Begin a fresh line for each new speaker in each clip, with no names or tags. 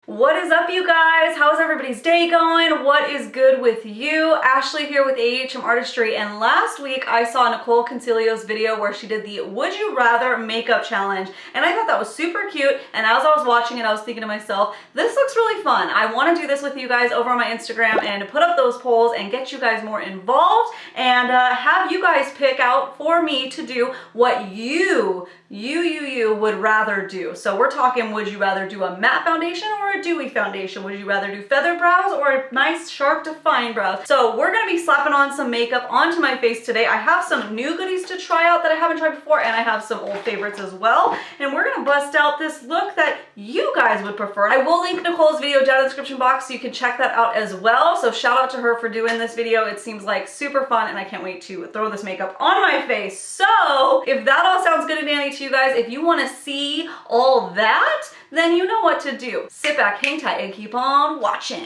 What is up, you guys? How's everybody's day going? What is good with you? Ashley here with AHM Artistry, and last week I saw Nicol Concilio's video where she did the Would You Rather makeup challenge, and I thought that was super cute. And as I was watching it, I was thinking to myself, this looks really fun. I want to do this with you guys over on my Instagram and put up those polls and get you guys more involved and have you guys pick out for me to do what you would rather do. So we're talking, would you rather do a matte foundation or a dewy foundation? Would you rather do feather brows or a nice sharp defined brows? So we're gonna be slapping on some makeup onto my face today. I have some new goodies to try out that I haven't tried before, and I have some old favorites as well. And we're gonna bust out this look that you guys would prefer. I will link Nicole's video down in the description box so you can check that out as well. So shout out to her for doing this video. It seems like super fun and I can't wait to throw this makeup on my face. So if that all sounds good and dandy to you guys, if you wanna see all that, then you know what to do. Sit back, hang tight, and keep on watching.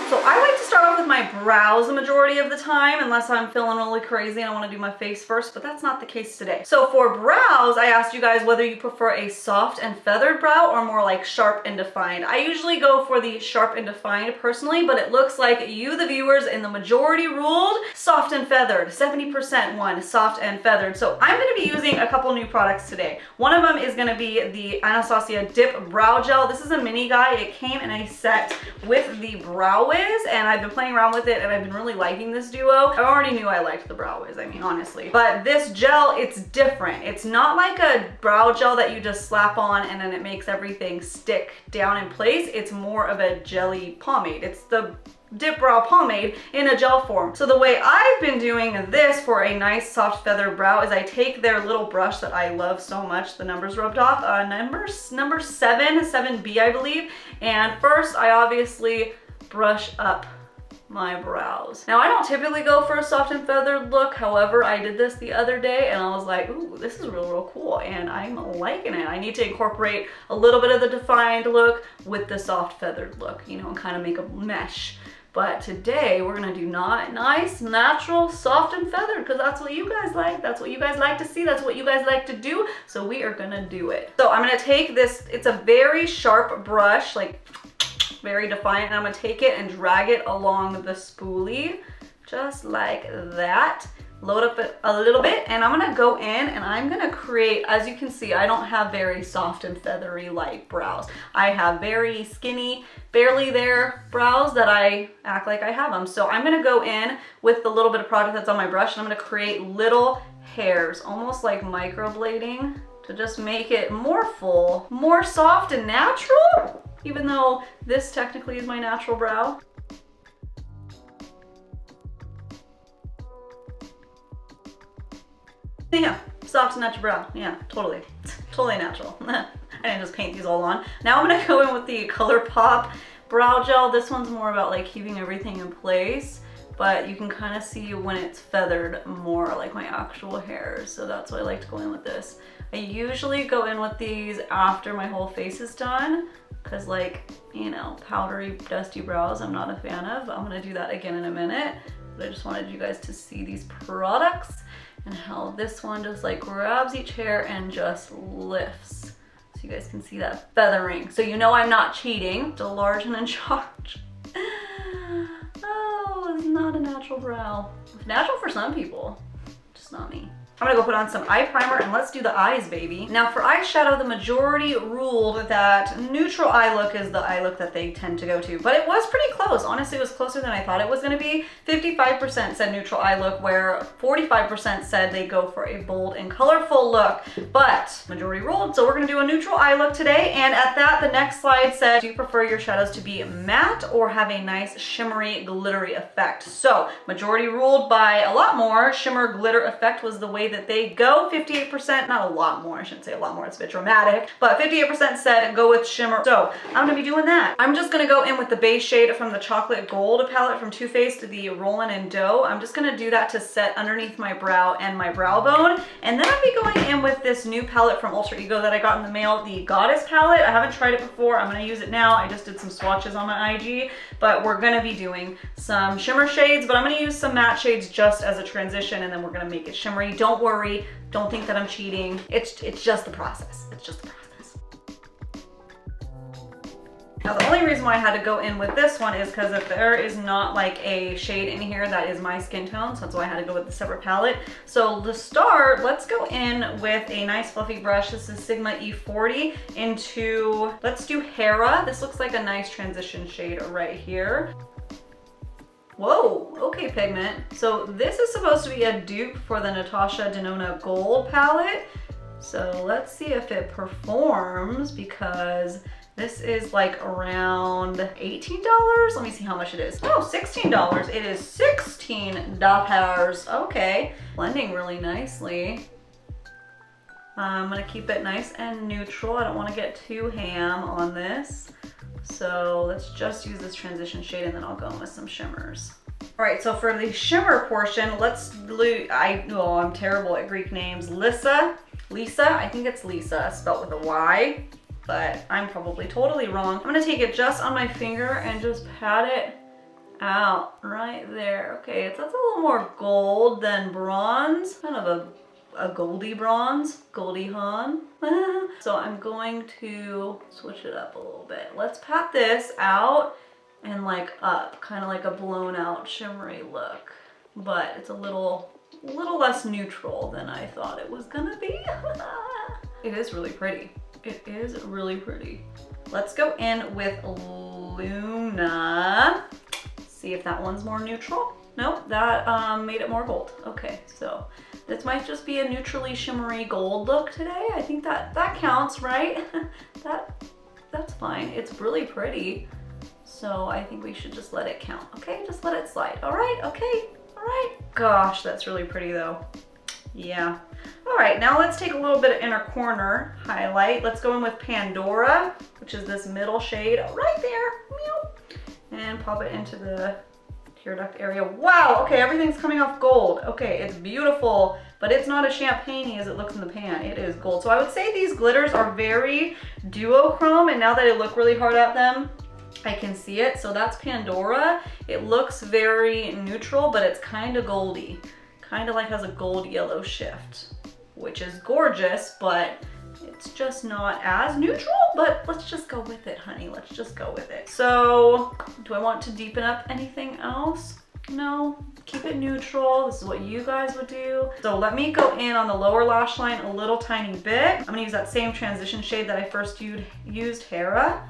So I like to start off with my brows the majority of the time, unless I'm feeling really crazy and I want to do my face first, but that's not the case today. So for brows, I asked you guys whether you prefer a soft and feathered brow or more like sharp and defined. I usually go for the sharp and defined personally, but it looks like you, the viewers, in the majority ruled soft and feathered. 70% won soft and feathered. So I'm going to be using a couple new products today. One of them is going to be the Anastasia Dip Brow Gel. This is a mini guy. It came in a set with the Brow Wiz, and I've been playing around with it and I've been really liking this duo. I already knew I liked the Brow Wiz, I mean, honestly. But this gel, it's different. It's not like a brow gel that you just slap on and then it makes everything stick down in place. It's more of a jelly pomade. It's the Dip Brow Pomade in a gel form. So the way I've been doing this for a nice soft feather brow is I take their little brush that I love so much, the numbers rubbed off, number 7B I believe, and first I obviously brush up my brows. Now I don't typically go for a soft and feathered look, however I did this the other day and I was like, ooh, this is real cool and I'm liking it. I need to incorporate a little bit of the defined look with the soft feathered look, you know, and kind of make a mesh. But today we're gonna do nice, natural, soft and feathered, because that's what you guys like. That's what you guys like to see. That's what you guys like to do. So we are gonna do it. So I'm gonna take this, it's a very sharp brush, like very defiant, and I'm gonna take it and drag it along the spoolie, just like that. Load up it a little bit, and I'm gonna go in and I'm gonna create, as you can see, I don't have very soft and feathery light brows. I have very skinny, barely there brows that I act like I have them. So I'm gonna go in with the little bit of product that's on my brush and I'm gonna create little hairs, almost like microblading, to just make it more full, more soft and natural, even though this technically is my natural brow. Yeah, soft and natural brow. Yeah, totally. Totally natural. I didn't just paint these all on. Now I'm gonna go in with the ColourPop Brow Gel. This one's more about like keeping everything in place, but you can kind of see when it's feathered more like my actual hairs. So that's why I like to go in with this. I usually go in with these after my whole face is done, because like, you know, powdery, dusty brows I'm not a fan of. I'm gonna do that again in a minute, but I just wanted you guys to see these products and how this one just like grabs each hair and just lifts. So you guys can see that feathering. So you know I'm not cheating. Still large and in charge. Oh, it's not a natural brow. It's natural for some people, just not me. I'm gonna go put on some eye primer and let's do the eyes, baby. Now for eyeshadow, the majority ruled that neutral eye look is the eye look that they tend to go to, but it was pretty close. Honestly, it was closer than I thought it was gonna be. 55% said neutral eye look, where 45% said they go for a bold and colorful look, but majority ruled, so we're gonna do a neutral eye look today. And at that, the next slide said, do you prefer your shadows to be matte or have a nice shimmery, glittery effect? So majority ruled by a lot more. Shimmer glitter effect was the way that they go. 58%, not a lot more, I shouldn't say a lot more, it's a bit dramatic, but 58% said go with shimmer. So I'm gonna be doing that. I'm just gonna go in with the base shade from the Chocolate Gold palette from Too Faced, the Rollin' and Dough. I'm just gonna do that to set underneath my brow and my brow bone. And then I'll be going in with this new palette from Ultra Ego that I got in the mail, the Goddess palette. I haven't tried it before. I'm gonna use it now. I just did some swatches on my IG. but we're gonna be doing some shimmer shades, but I'm gonna use some matte shades just as a transition, and then we're gonna make it shimmery. Don't worry, don't think that I'm cheating. It's just the process. It's just the process. Now the only reason why I had to go in with this one is because if there is not like a shade in here that is my skin tone, so that's why I had to go with the separate palette. So to start, let's go in with a nice fluffy brush. This is Sigma E40 into, let's do Hera. This looks like a nice transition shade right here. Whoa, okay pigment. So this is supposed to be a dupe for the Natasha Denona Gold palette. So let's see if it performs, because this is like around $18. Let me see how much it is. Oh, $16. It is $16. Okay. Blending really nicely. I'm gonna keep it nice and neutral. I don't wanna get too ham on this. So let's just use this transition shade and then I'll go in with some shimmers. All right, so for the shimmer portion, I'm terrible at Greek names. Lisa, I think it's Lisa, spelled with a Y. But I'm probably totally wrong. I'm gonna take it just on my finger and just pat it out right there. Okay, that's a little more gold than bronze, kind of a goldy bronze, Goldie Hawn. So I'm going to switch it up a little bit. Let's pat this out and like up, kind of like a blown out shimmery look. But it's a little less neutral than I thought it was gonna be. It is really pretty. It is really pretty. Let's go in with Luna. See if that one's more neutral. Nope, that made it more gold. Okay, so this might just be a neutrally shimmery gold look today. I think that counts, right? That's fine. It's really pretty. So I think we should just let it count. Okay, just let it slide. All right, okay, all right. Gosh, that's really pretty though. Yeah. All right, now let's take a little bit of inner corner highlight. Let's go in with Pandora, which is this middle shade right there. And pop it into the tear duct area. Wow, okay, everything's coming off gold. Okay, it's beautiful, but it's not as champagne-y as it looks in the pan. It is gold. So I would say these glitters are very duochrome, and now that I look really hard at them, I can see it. So that's Pandora. It looks very neutral, but it's kind of goldy. Kind of like has a gold yellow shift, which is gorgeous, but it's just not as neutral. But let's just go with it, honey. Let's just go with it. So do I want to deepen up anything else? No, keep it neutral. This is what you guys would do. So let me go in on the lower lash line a little tiny bit. I'm gonna use that same transition shade that I first used, Hera.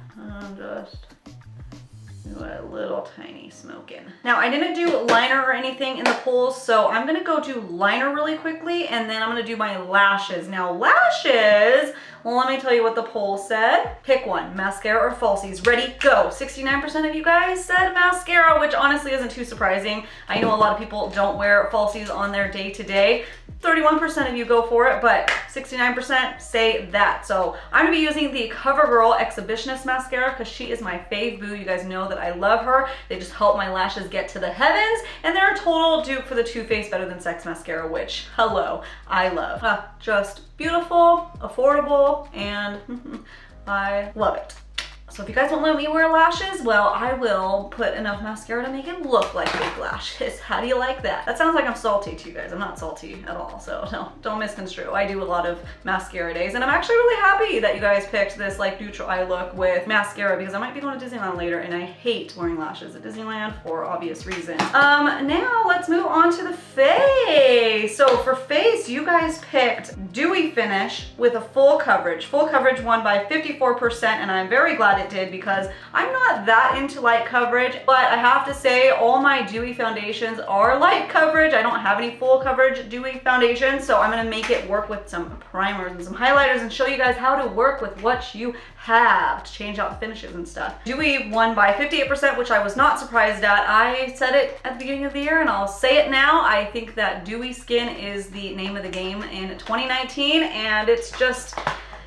Just do a little tiny smoking. Now I didn't do liner or anything in the pools, so I'm gonna go do liner really quickly, and then I'm gonna do my lashes. Now lashes, well, let me tell you what the poll said. Pick one, mascara or falsies. Ready, go. 69% of you guys said mascara, which honestly isn't too surprising. I know a lot of people don't wear falsies on their day-to-day. 31% of you go for it, but 69% say that. So I'm gonna be using the CoverGirl Exhibitionist Mascara because she is my fave boo. You guys know that I love her. They just help my lashes get to the heavens, and they're a total dupe for the Too Faced Better Than Sex Mascara, which, hello, I love. Just beautiful, affordable, and I love it. So if you guys won't let me wear lashes, well, I will put enough mascara to make it look like fake lashes. How do you like that? That sounds like I'm salty to you guys. I'm not salty at all, so no, don't misconstrue. I do a lot of mascara days, and I'm actually really happy that you guys picked this like neutral eye look with mascara, because I might be going to Disneyland later, and I hate wearing lashes at Disneyland for obvious reasons. Now let's move on to the face. So for face, you guys picked Dewy Finish with a full coverage. Full coverage won by 54%, and I'm very glad it did, because I'm not that into light coverage, but I have to say all my dewy foundations are light coverage. I don't have any full coverage dewy foundations, so I'm gonna make it work with some primers and some highlighters and show you guys how to work with what you have to change out the finishes and stuff. Dewy won by 58%, which I was not surprised at. I said it at the beginning of the year and I'll say it now. I think that dewy skin is the name of the game in 2019, and it's just,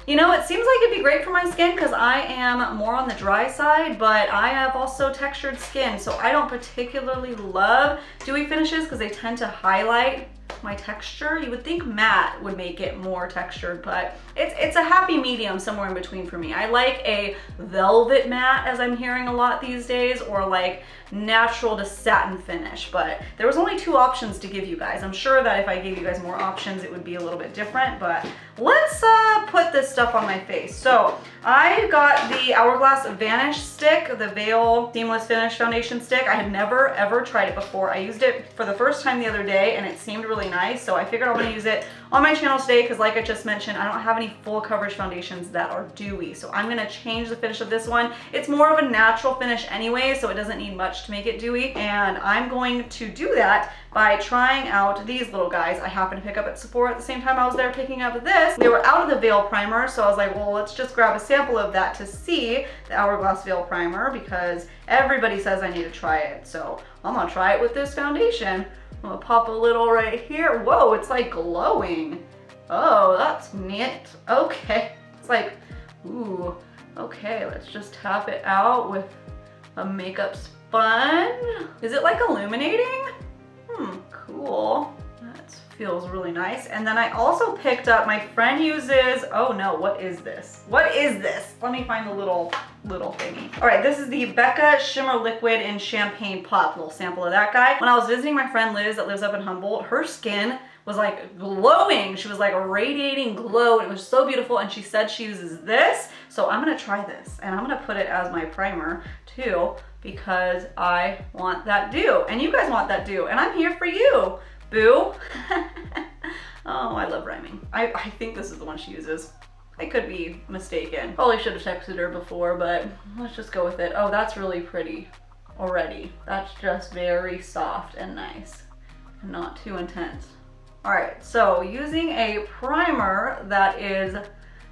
you know, it seems like it'd be great for my skin because I am more on the dry side, but I have also textured skin, so I don't particularly love dewy finishes because they tend to highlight my texture. You would think matte would make it more textured, but it's a happy medium somewhere in between for me. I like a velvet matte, as I'm hearing a lot these days, or like natural to satin finish, but there was only 2 options to give you guys. I'm sure that if I gave you guys more options, it would be a little bit different, but let's put this stuff on my face. So I got the Hourglass Vanish stick, the Veil Seamless Finish Foundation stick. I had never ever tried it before. I used it for the first time the other day and it seemed really nice, so I figured I'm gonna use it on my channel today because, like I just mentioned, I don't have any full coverage foundations that are dewy, so I'm gonna change the finish of this one. It's more of a natural finish anyway, so it doesn't need much to make it dewy, and I'm going to do that by trying out these little guys I happened to pick up at Sephora at the same time I was there picking up this. They were out of the Veil Primer, so I was like, well, let's just grab a sample of that to see the Hourglass Veil Primer because everybody says I need to try it. So I'm gonna try it with this foundation. I'm gonna pop a little right here. Whoa, it's like glowing. Oh, that's neat. Okay, it's like, ooh, okay, let's just tap it out with a makeup sponge. Is it like illuminating? Cool. That feels really nice. And then I also picked up, my friend uses, oh no, what is this? What is this? Let me find the little thingy. All right, this is the Becca Shimmer Liquid in Champagne Pop, little sample of that guy. When I was visiting my friend Liz that lives up in Humboldt, her skin was like glowing. She was like radiating glow. It was so beautiful, and she said she uses this. So I'm gonna try this, and I'm gonna put it as my primer too, because I want that dew, and you guys want that dew, and I'm here for you, boo. Oh, I love rhyming. I think this is the one she uses. I could be mistaken. Probably should have texted her before, but let's just go with it. Oh, that's really pretty already. That's just very soft and nice, and not too intense. All right, so using a primer that is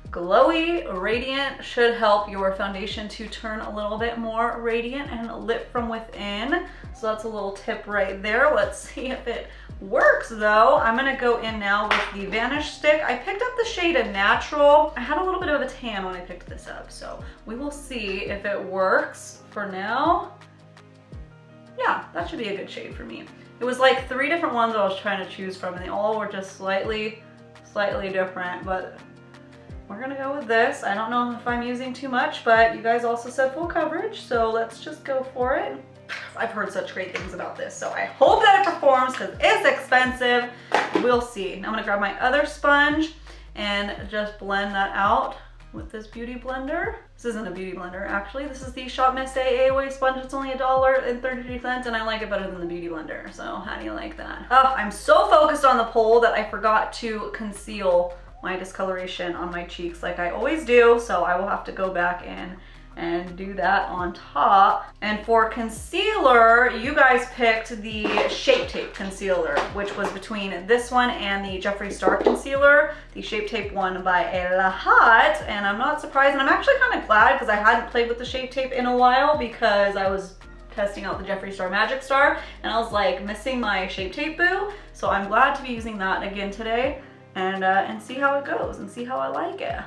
glowy, radiant, should help your foundation to turn a little bit more radiant and lit from within. So that's a little tip right there. Let's see if it works though. I'm gonna go in now with the Vanish stick. I picked up the shade Natural. I had a little bit of a tan when I picked this up, so we will see if it works. For now, yeah, that should be a good shade for me. It was like 3 different ones I was trying to choose from, and they all were just slightly different, but we're gonna go with this. I don't know if I'm using too much, but you guys also said full coverage, so let's just go for it. I've heard such great things about this, so I hope that it performs because it's expensive. We'll see. Now I'm gonna grab my other sponge and just blend that out with this beauty blender. This isn't a beauty blender, actually. This is the Shop Miss A AOA sponge. It's only $1.33, and I like it better than the beauty blender. So how do you like that? Oh, I'm so focused on the pole that I forgot to conceal my discoloration on my cheeks like I always do. So I will have to go back in and do that on top. And for concealer, you guys picked the Shape Tape concealer, which was between this one and the Jeffree Star concealer, the Shape Tape one by La Hot. And I'm not surprised, and I'm actually kind of glad because I hadn't played with the Shape Tape in a while because I was testing out the Jeffree Star Magic Star and I was like missing my Shape Tape boo. So I'm glad to be using that again today and see how it goes and see how I like it.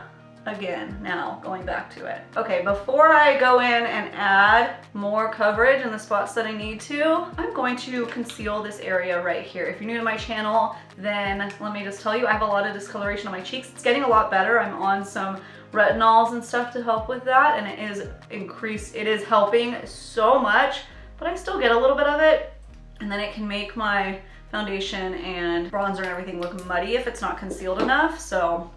Again, now going back to it. Okay, before I go in and add more coverage in the spots that I need to, I'm going to conceal this area right here. If you're new to my channel, then let me just tell you, I have a lot of discoloration on my cheeks. It's getting a lot better. I'm on some retinols and stuff to help with that, and it is helping so much, but I still get a little bit of it, and then it can make my foundation and bronzer and everything look muddy if it's not concealed enough. So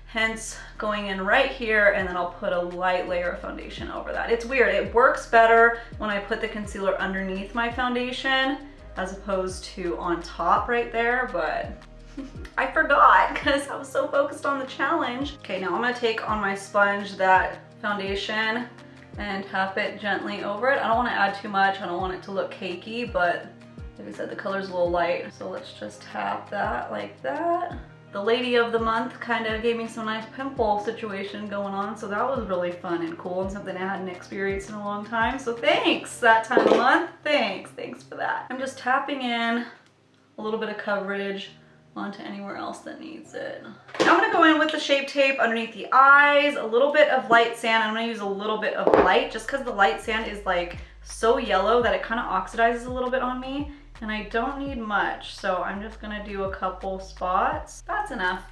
hence going in right here, and then I'll put a light layer of foundation over that. It's weird, it works better when I put the concealer underneath my foundation as opposed to on top right there, but I forgot because I was so focused on the challenge. Okay, now I'm gonna take on my sponge that foundation and tap it gently over it. I don't wanna add too much, I don't want it to look cakey, but like I said, the color's a little light, so let's just tap that like that. The lady of the month kind of gave me some nice pimple situation going on, so that was really fun and cool and something I hadn't experienced in a long time. So thanks, that time of month. Thanks for that. I'm just tapping in a little bit of coverage onto anywhere else that needs it. Now I'm gonna go in with the Shape Tape underneath the eyes, a little bit of light sand. I'm gonna use a little bit of light just because the light sand is like so yellow that it kind of oxidizes a little bit on me. And I don't need much, so I'm just gonna do a couple spots. That's enough.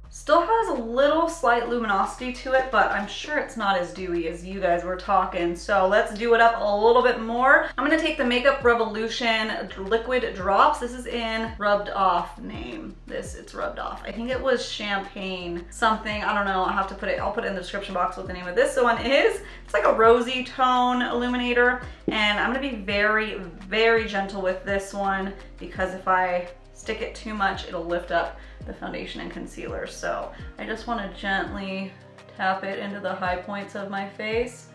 Still has a little slight luminosity to it, but I'm sure it's not as dewy as you guys were talking. So let's do it up a little bit more. I'm gonna take the Makeup Revolution Liquid Drops. This is in Rubbed Off name. It's Rubbed Off. I think it was Champagne something. I don't know. I'll have to put it, I'll put it in the description box what the name of this one is. It's like a rosy tone illuminator. And I'm gonna be very, very gentle with this one because if I stick it too much, it'll lift up the foundation and concealer. So I just want to gently tap it into the high points of my face.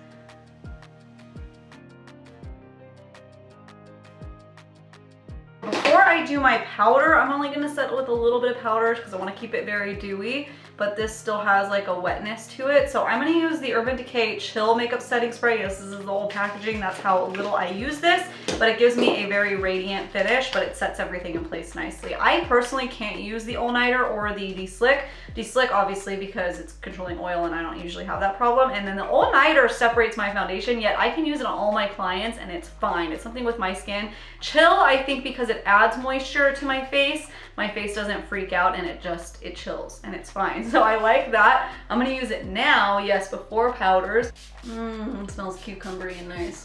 Before I do my powder, I'm only going to set it with a little bit of powder because I want to keep it very dewy, but this still has like a wetness to it. So I'm going to use the Urban Decay Chill Makeup Setting Spray. This is the old packaging. That's how little I use this, but it gives me a very radiant finish, but it sets everything in place nicely. I personally can't use the All Nighter or the De-Slick. De-Slick obviously because it's controlling oil and I don't usually have that problem. And then the All Nighter separates my foundation, yet I can use it on all my clients and it's fine. It's something with my skin. Chill, I think because it adds moisture to my face doesn't freak out and it chills and it's fine. So I like that. I'm gonna use it now, yes, before powders. It smells cucumbery and nice.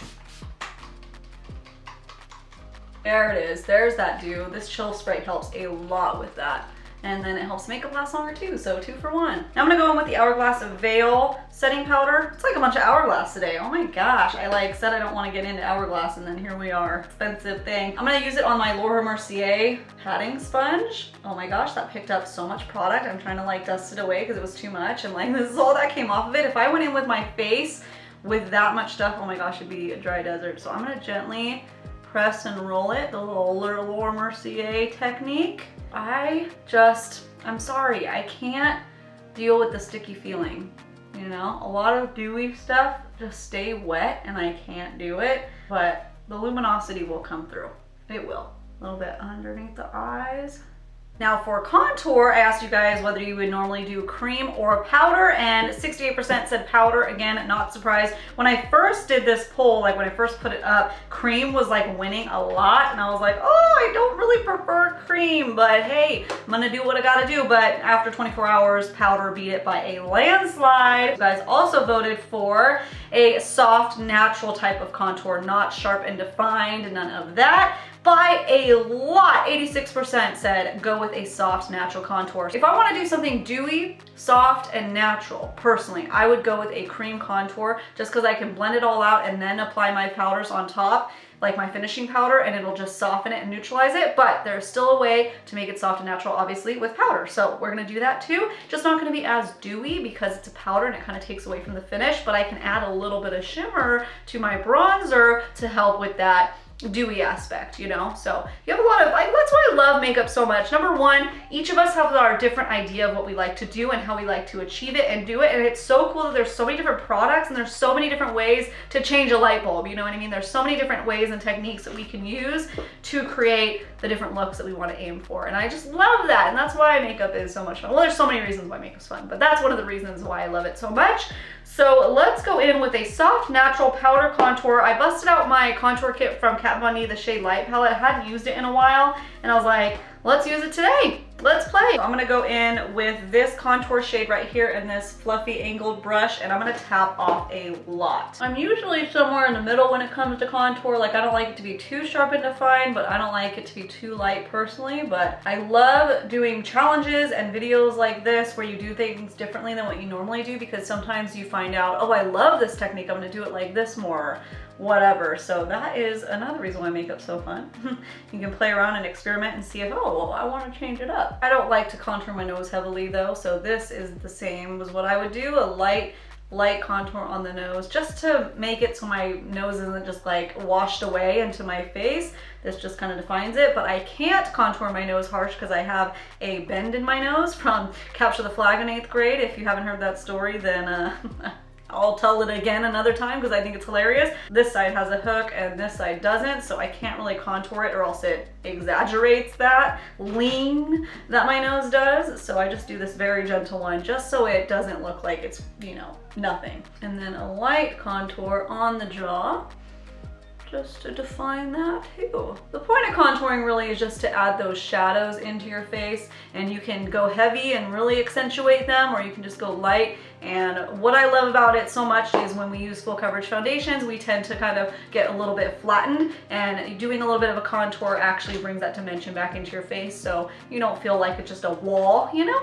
There it is, there's that dew. This chill spray helps a lot with that. And then it helps makeup last longer too, so 2 for 1. Now I'm gonna go in with the Hourglass Veil setting powder. It's like a bunch of Hourglass today. Oh my gosh, I like said I don't want to get into Hourglass and then here we are. Expensive thing. I'm gonna use it on my Laura Mercier patting sponge. Oh my gosh, that picked up so much product. I'm trying to like dust it away because it was too much and like this is all that came off of it. If I went in with my face with that much stuff, oh my gosh, it'd be a dry desert. So I'm gonna gently press and roll it, the little Laura Mercier technique. I'm sorry, I can't deal with the sticky feeling. You know, a lot of dewy stuff just stay wet and I can't do it, but the luminosity will come through. It will. A little bit underneath the eyes. Now for contour, I asked you guys whether you would normally do cream or powder, and 68% said powder. Again, not surprised. When I first did this poll, like when I first put it up, cream was like winning a lot, and I was like, oh, I don't really prefer cream, but hey, I'm gonna do what I gotta do. But after 24 hours, powder beat it by a landslide. You guys also voted for a soft, natural type of contour, not sharp and defined, none of that. By a lot, 86% said go with a soft, natural contour. If I want to do something dewy, soft, and natural, personally, I would go with a cream contour just because I can blend it all out and then apply my powders on top, like my finishing powder, and it'll just soften it and neutralize it. But there's still a way to make it soft and natural, obviously, with powder. So we're gonna do that too. Just not gonna be as dewy because it's a powder and it kind of takes away from the finish, but I can add a little bit of shimmer to my bronzer to help with that dewy aspect, you know? So you have a lot of, that's why I love makeup so much. Number one, each of us have our different idea of what we like to do and how we like to achieve it and do it. And it's so cool that there's so many different products and there's so many different ways to change a light bulb, you know what I mean? There's so many different ways and techniques that we can use to create the different looks that we want to aim for. And I just love that. And that's why makeup is so much fun. Well, there's so many reasons why makeup's fun, but that's one of the reasons why I love it so much. So let's go in with a soft, natural powder contour. I busted out my contour kit from Kat Von D, the shade Light palette. I hadn't used it in a while, and I was like, let's use it today. Let's play. So I'm gonna go in with this contour shade right here in this fluffy angled brush, and I'm gonna tap off a lot. I'm usually somewhere in the middle when it comes to contour. Like, I don't like it to be too sharp and defined, but I don't like it to be too light personally. But I love doing challenges and videos like this where you do things differently than what you normally do, because sometimes you find out, oh, I love this technique, I'm gonna do it like this more. Whatever. So that is another reason why makeup's so fun. You can play around and experiment and see if, oh, well, I want to change it up. I don't like to contour my nose heavily though, so this is the same as what I would do, a light contour on the nose, just to make it so my nose isn't just like washed away into my face. This just kind of defines it, but I can't contour my nose harsh because I have a bend in my nose from Capture the Flag in 8th grade. If you haven't heard that story, then I'll tell it again another time because I think it's hilarious. This side has a hook and this side doesn't, so I can't really contour it or else it exaggerates that lean that my nose does. So I just do this very gentle one just so it doesn't look like it's, you know, nothing. And then a light contour on the jaw, just to define that too. The point of contouring really is just to add those shadows into your face, and you can go heavy and really accentuate them, or you can just go light. And what I love about it so much is when we use full coverage foundations, we tend to kind of get a little bit flattened, and doing a little bit of a contour actually brings that dimension back into your face so you don't feel like it's just a wall, you know?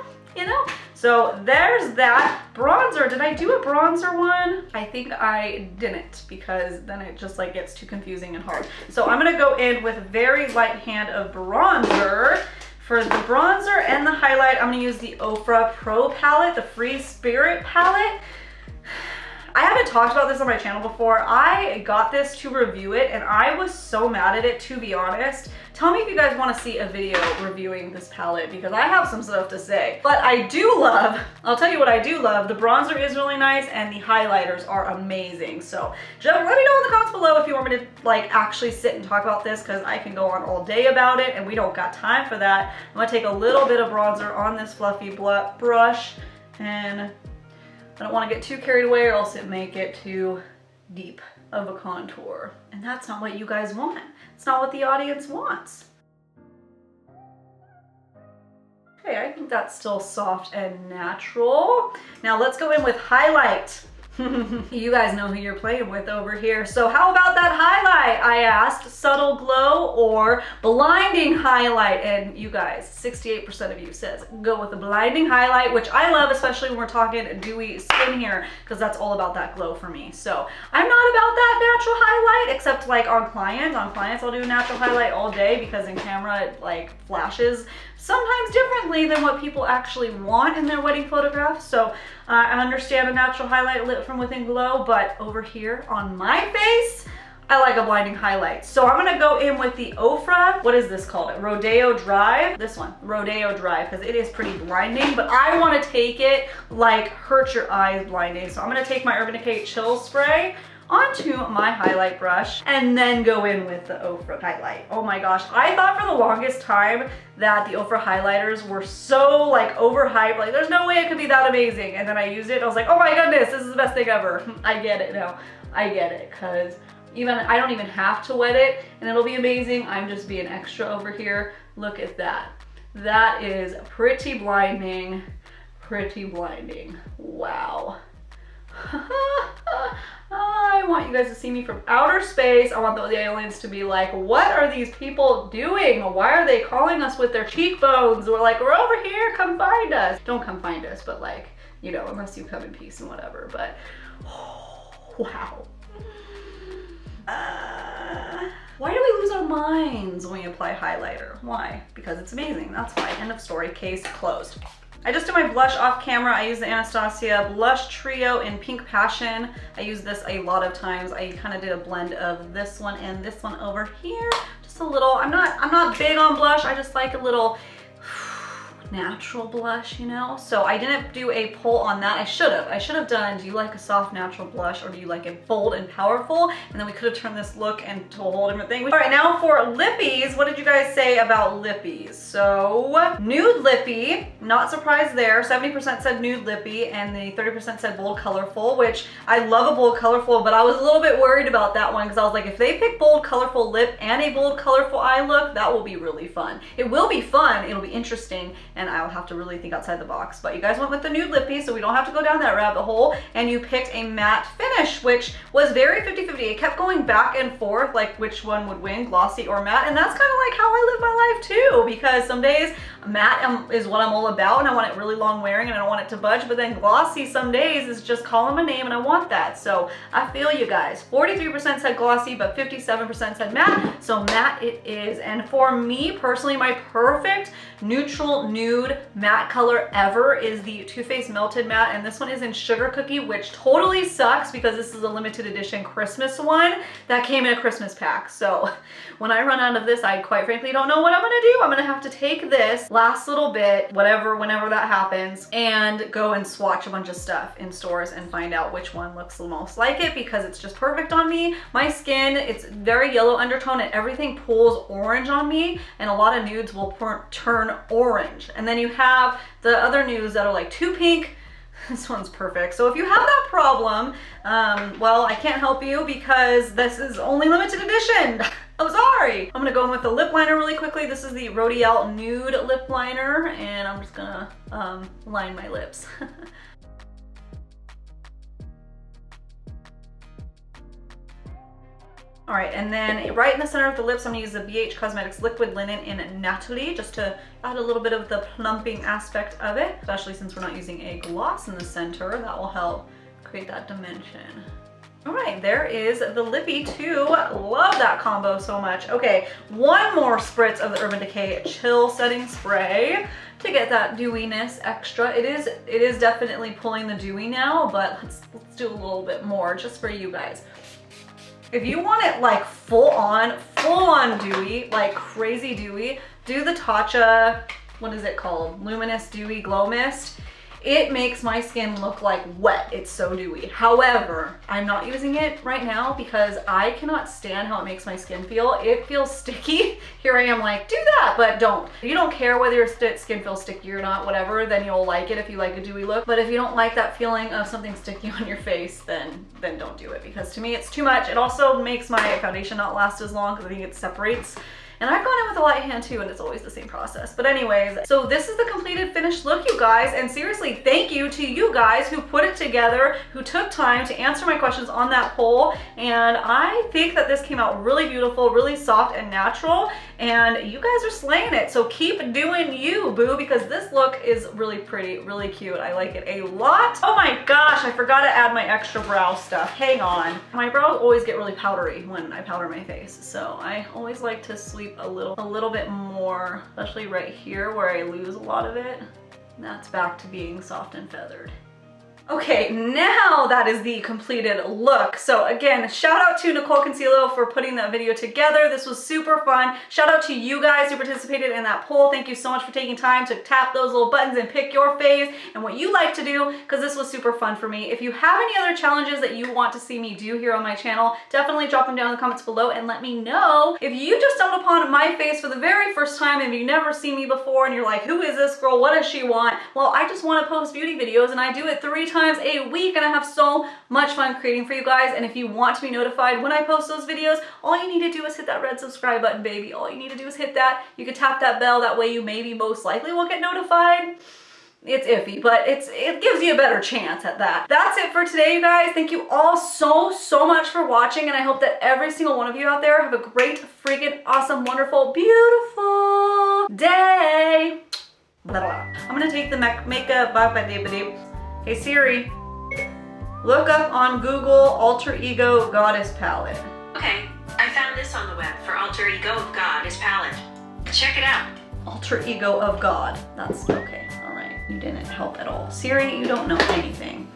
So there's that. Bronzer, did I do a bronzer one? I think I didn't, because then it just like gets too confusing and hard. So I'm gonna go in with a very light hand of bronzer. For the bronzer and the highlight, I'm gonna use the Ofra Pro palette, the Free Spirit palette. I haven't talked about this on my channel before. I got this to review it and I was so mad at it, to be honest. Tell me if you guys want to see a video reviewing this palette because I have some stuff to say. But I do love, I'll tell you what I do love, the bronzer is really nice and the highlighters are amazing. So just let me know in the comments below if you want me to like actually sit and talk about this, because I can go on all day about it and we don't got time for that. I'm gonna take a little bit of bronzer on this fluffy brush, and I don't want to get too carried away or else it may get too deep of a contour. And that's not what you guys want. It's not what the audience wants. Okay, I think that's still soft and natural. Now let's go in with highlight. You guys know who you're playing with over here. So how about that highlight? I asked, subtle glow or blinding highlight, and you guys, 68% of you says go with the blinding highlight, which I love, especially when we're talking dewy skin here, because that's all about that glow for me. So I'm not about that natural highlight, except like on clients. On clients, I'll do a natural highlight all day because in camera it like flashes sometimes differently than what people actually want in their wedding photographs. So I understand a natural highlight lit from within glow, but over here on my face, I like a blinding highlight. So I'm gonna go in with the Ofra, what is this called? Rodeo Drive? This one, Rodeo Drive, because it is pretty blinding, but I wanna take it like hurt your eyes blinding. So I'm gonna take my Urban Decay Chill Spray onto my highlight brush and then go in with the Ofra highlight. Oh my gosh, I thought for the longest time that the Ofra highlighters were so like overhyped, like there's no way it could be that amazing. And then I used it, I was like, oh my goodness, this is the best thing ever. I get it now. I get it, because I don't even have to wet it and it'll be amazing. I'm just being extra over here. Look at that. That is pretty blinding, pretty blinding. Wow. I want you guys to see me from outer space. I want the aliens to be like, what are these people doing? Why are they calling us with their cheekbones? We're like, we're over here, come find us. Don't come find us, but like, you know, unless you come in peace and whatever, but oh, wow. Why do we lose our minds when we apply highlighter? Why? Because it's amazing, that's why. End of story, case closed. I just did my blush off camera. I used the Anastasia Blush Trio in Pink Passion. I use this a lot of times. I kind of did a blend of this one and this one over here. Just a little, I'm not big on blush. I just like a little natural blush, you know? So I didn't do a poll on that. I should have done, do you like a soft natural blush or do you like it bold and powerful? And then we could have turned this look into a whole different thing. All right, now for lippies, what did you guys say about lippies? So nude lippy, not surprised there. 70% said nude lippy and the 30% said bold colorful, which I love a bold colorful, but I was a little bit worried about that one because I was like, if they pick bold colorful lip and a bold colorful eye look, that will be really fun. It will be fun, it'll be interesting, and I'll have to really think outside the box. But you guys went with the nude lippy, so we don't have to go down that rabbit hole, and you picked a matte finish, which was very 50-50. It kept going back and forth, like which one would win, glossy or matte, and that's kind of like how I live my life too, because some days matte is what I'm all about, and I want it really long wearing, and I don't want it to budge, but then glossy some days is just calling my name, and I want that. So I feel you guys. 43% said glossy, but 57% said matte, so matte it is. And for me personally, my perfect neutral nude matte color ever is the Too Faced Melted Matte, and this one is in Sugar Cookie, which totally sucks because this is a limited edition Christmas one that came in a Christmas pack. So when I run out of this, I quite frankly don't know what I'm gonna do. I'm gonna have to take this last little bit, whatever, whenever that happens, and go and swatch a bunch of stuff in stores and find out which one looks the most like it, because it's just perfect on me. My skin, it's very yellow undertone and everything pulls orange on me, and a lot of nudes will turn orange. And then you have the other nudes that are like too pink. This one's perfect. So if you have that problem, well, I can't help you because this is only limited edition. I'm sorry. I'm gonna go in with the lip liner really quickly. This is the Rodial Nude lip liner, and I'm just gonna line my lips. All right, and then right in the center of the lips, I'm gonna use the BH Cosmetics Liquid Linen in Natalie, just to add a little bit of the plumping aspect of it, especially since we're not using a gloss in the center. That will help create that dimension. All right, there is the Lippy 2. Love that combo so much. Okay, one more spritz of the Urban Decay Chill Setting Spray to get that dewiness extra. It is definitely pulling the dewy now, but let's do a little bit more just for you guys. If you want it like full on dewy, like crazy dewy, do the Tatcha, what is it called? Luminous Dewy Glow Mist. It makes my skin look like wet. It's so dewy. However, I'm not using it right now because I cannot stand how it makes my skin feel. It feels sticky. Here I am like, do that, but don't. If you don't care whether your skin feels sticky or not, whatever, then you'll like it if you like a dewy look. But if you don't like that feeling of something sticky on your face, then don't do it, because to me it's too much. It also makes my foundation not last as long because I think it separates. And I've gone in with a light hand too, and it's always the same process. But anyways, so this is the completed finished look, you guys. And seriously, thank you to you guys who put it together, who took time to answer my questions on that poll. And I think that this came out really beautiful, really soft and natural. And you guys are slaying it. So keep doing you, boo, because this look is really pretty, really cute. I like it a lot. Oh my gosh, I forgot to add my extra brow stuff. Hang on. My brows always get really powdery when I powder my face. So I always like to sweep a little bit more, especially right here where I lose a lot of it. And that's back to being soft and feathered. Okay, now that is the completed look. So again, shout out to Nicol Concilio for putting that video together. This was super fun. Shout out to you guys who participated in that poll. Thank you so much for taking time to tap those little buttons and pick your faves and what you like to do, because this was super fun for me. If you have any other challenges that you want to see me do here on my channel, definitely drop them down in the comments below and let me know. If you just stumbled upon my face for the very first time and you've never seen me before and you're like, who is this girl? What does she want? Well, I just want to post beauty videos, and I do it 3 times a week, and I have so much fun creating for you guys. And if you want to be notified when I post those videos, all you need to do is hit that red subscribe button, baby. All you need to do is hit that. You can tap that bell, that way you maybe most likely will get notified. It's iffy, but it gives you a better chance at that. That's it for today, you guys. Thank you all so much for watching, and I hope that every single one of you out there have a great, freaking, awesome, wonderful, beautiful day. I'm gonna take the makeup up. Hey Siri, look up on Google Alter Ego Goddess Palette.
Okay, I found this on the web for Alter Ego of Goddess Palette. Check it out.
Alter Ego of God. That's okay. All right. You didn't help at all. Siri, you don't know anything.